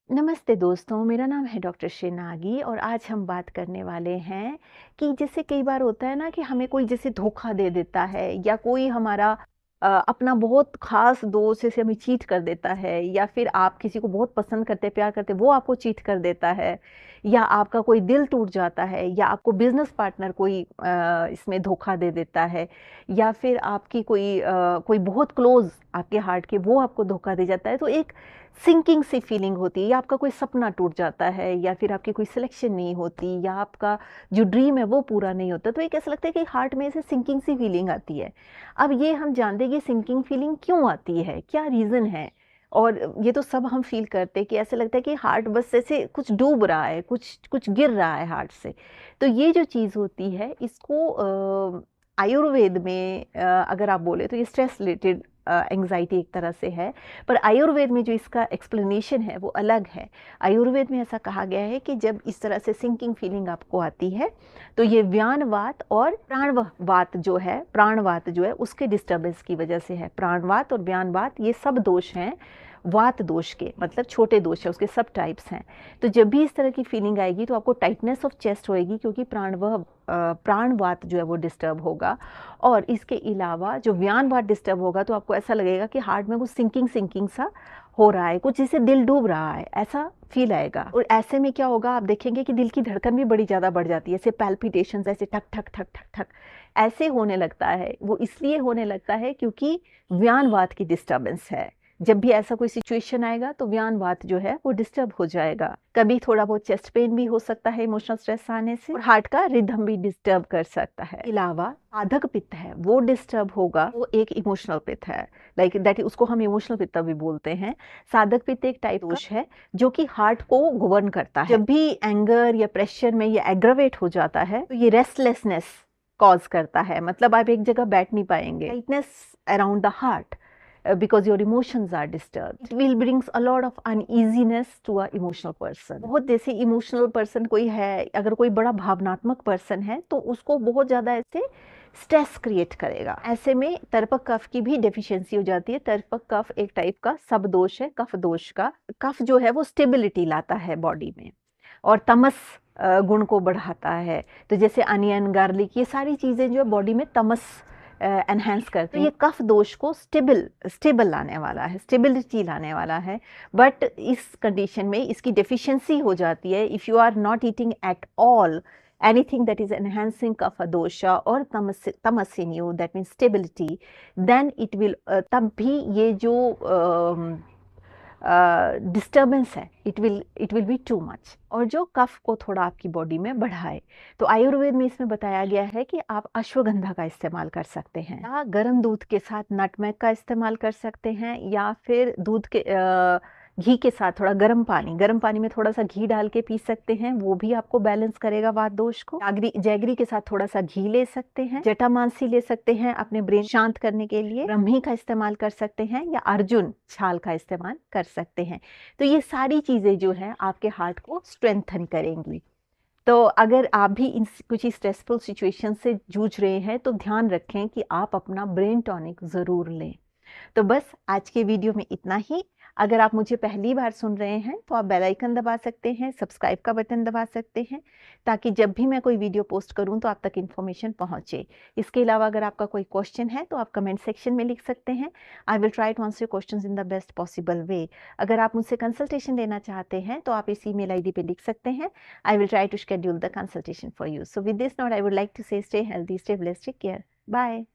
नमस्ते दोस्तों, मेरा नाम है डॉक्टर शेनागी और आज हम बात करने वाले हैं कि जैसे कई बार होता है ना कि हमें कोई जैसे धोखा दे देता है या कोई हमारा अपना बहुत खास दोस्त जैसे हमें चीट कर देता है या फिर आप किसी को बहुत पसंद करते प्यार करते वो आपको चीट कर देता है या आपका कोई दिल टूट जाता है या आपको बिजनेस पार्टनर कोई इसमें धोखा दे देता है या फिर आपकी कोई बहुत क्लोज आपके हार्ट के वो आपको धोखा दे जाता है तो एक सिंकिंग सी फीलिंग होती है या आपका कोई सपना टूट जाता है या फिर आपकी कोई सिलेक्शन नहीं होती या आपका जो ड्रीम है वो पूरा नहीं होता तो एक ऐसा लगता है कि हार्ट में ऐसे सिंकिंग सी फीलिंग आती है। अब ये हम जानते हैं कि सिंकिंग फीलिंग क्यों आती है, क्या रीज़न है। और ये तो सब हम फील करते हैं कि ऐसे लगता है कि हार्ट बस ऐसे कुछ डूब रहा है, कुछ कुछ गिर रहा है हार्ट से। तो ये जो चीज़ होती है इसको आयुर्वेद में अगर आप बोले तो ये स्ट्रेस रिलेटेड एंग्जाइटी एक तरह से है। पर आयुर्वेद में जो इसका एक्सप्लेनेशन है वो अलग है। आयुर्वेद में ऐसा कहा गया है कि जब इस तरह से सिंकिंग फीलिंग आपको आती है तो ये व्यानवात और प्राणवात जो है उसके डिस्टर्बेंस की वजह से है। प्राणवात और व्यानवात ये सब दोष हैं वात दोष के, मतलब छोटे दोष है, उसके सब टाइप्स हैं। तो जब भी इस तरह की फीलिंग आएगी तो आपको टाइटनेस ऑफ चेस्ट होएगी क्योंकि प्राणवात जो है वो डिस्टर्ब होगा। और इसके अलावा जो व्यानवात डिस्टर्ब होगा तो आपको ऐसा लगेगा कि हार्ट में कुछ सिंकिंग सिंकिंग सा हो रहा है, कुछ जैसे दिल डूब रहा है, ऐसा फील आएगा। और ऐसे में क्या होगा, आप देखेंगे कि दिल की धड़कन भी बड़ी ज़्यादा बढ़ जाती है, ऐसे पैल्पिटेशंस ऐसे ठक ठक ठक ठक ठक ऐसे होने लगता है। वो इसलिए होने लगता है क्योंकि व्यानवात की डिस्टर्बेंस है। जब भी ऐसा कोई सिचुएशन आएगा तो व्यानवात जो है वो डिस्टर्ब हो जाएगा। कभी थोड़ा बहुत चेस्ट पेन भी हो सकता है इमोशनल स्ट्रेस आने से, और हार्ट का रिदम भी डिस्टर्ब कर सकता है। अलावा साधक पित्त है वो डिस्टर्ब होगा, वो एक इमोशनल पित्त है, लाइक दैट उसको हम इमोशनल पित्त भी बोलते हैं। साधक पित्त एक टाइप दोष है जो कि हार्ट को गवर्न करता है। जब भी एंगर या प्रेशर में ये एग्रावेट हो जाता है तो ये रेस्टलेसनेस कॉज करता है, मतलब आप एक जगह बैठ नहीं पाएंगे। Tightness around the heart because your emotions are disturbed. It will brings a lot of uneasiness to a emotional person. बहुत जैसे इमोशनल पर्सन कोई है, अगर कोई बड़ा भावनात्मक पर्सन है तो उसको बहुत ज़्यादा ऐसे स्ट्रेस क्रिएट करेगा। ऐसे में तर्पक कफ की भी डेफिशिएंसी हो जाती है। तर्पक कफ एक टाइप का सब दोष है, कफ दोष का। कफ जो है वो स्टेबिलिटी लाता है बॉडी में और तमस गुण को बढ़ाता है। तो जैसे अनियन, गार्लिक, ये सारी चीज़ें जो है बॉडी में तमस एनहेंस करते हैं। ये कफ दोष को स्टेबल लाने वाला है, स्टेबिलिटी लाने वाला है। बट इस कंडीशन में इसकी डेफिशिएंसी हो जाती है if you are not eating at all anything that is enhancing kapha dosha or tamas in you, that means stability, then it will तब भी ये जो डिस्टर्बेंस है it will be too much, और जो कफ को थोड़ा आपकी बॉडी में बढ़ाए। तो आयुर्वेद में इसमें बताया गया है कि आप अश्वगंधा का इस्तेमाल कर सकते हैं या गर्म दूध के साथ नटमेग का इस्तेमाल कर सकते हैं या फिर दूध के घी के साथ थोड़ा गर्म पानी में थोड़ा सा घी डाल के पी सकते हैं, वो भी आपको बैलेंस करेगा वात दोष को। जैगरी के साथ थोड़ा सा घी ले सकते हैं, जटामांसी ले सकते हैं अपने ब्रेन शांत करने के लिए, ब्रह्मी का इस्तेमाल कर सकते हैं या अर्जुन छाल का इस्तेमाल कर सकते हैं। तो ये सारी चीज़ें जो है आपके हार्ट को स्ट्रेंथन करेंगी। तो अगर आप भी इन कुछ स्ट्रेसफुल सिचुएशन से जूझ रहे हैं तो ध्यान रखें कि आप अपना ब्रेन टॉनिक ज़रूर लें। तो बस आज के वीडियो में इतना ही। अगर आप मुझे पहली बार सुन रहे हैं तो आप बेल आइकन दबा सकते हैं, सब्सक्राइब का बटन दबा सकते हैं, ताकि जब भी मैं कोई वीडियो पोस्ट करूं तो आप तक इन्फॉर्मेशन पहुंचे। इसके अलावा अगर आपका कोई क्वेश्चन है तो आप कमेंट सेक्शन में लिख सकते हैं। I will try to answer your questions in the best possible way. अगर आप मुझसे कंसल्टेशन लेना चाहते हैं तो आप इस ईमेल आईडी पे लिख सकते हैं। I will try to schedule the consultation for you. So with this note I would like to say stay healthy, stay blessed, take care, bye.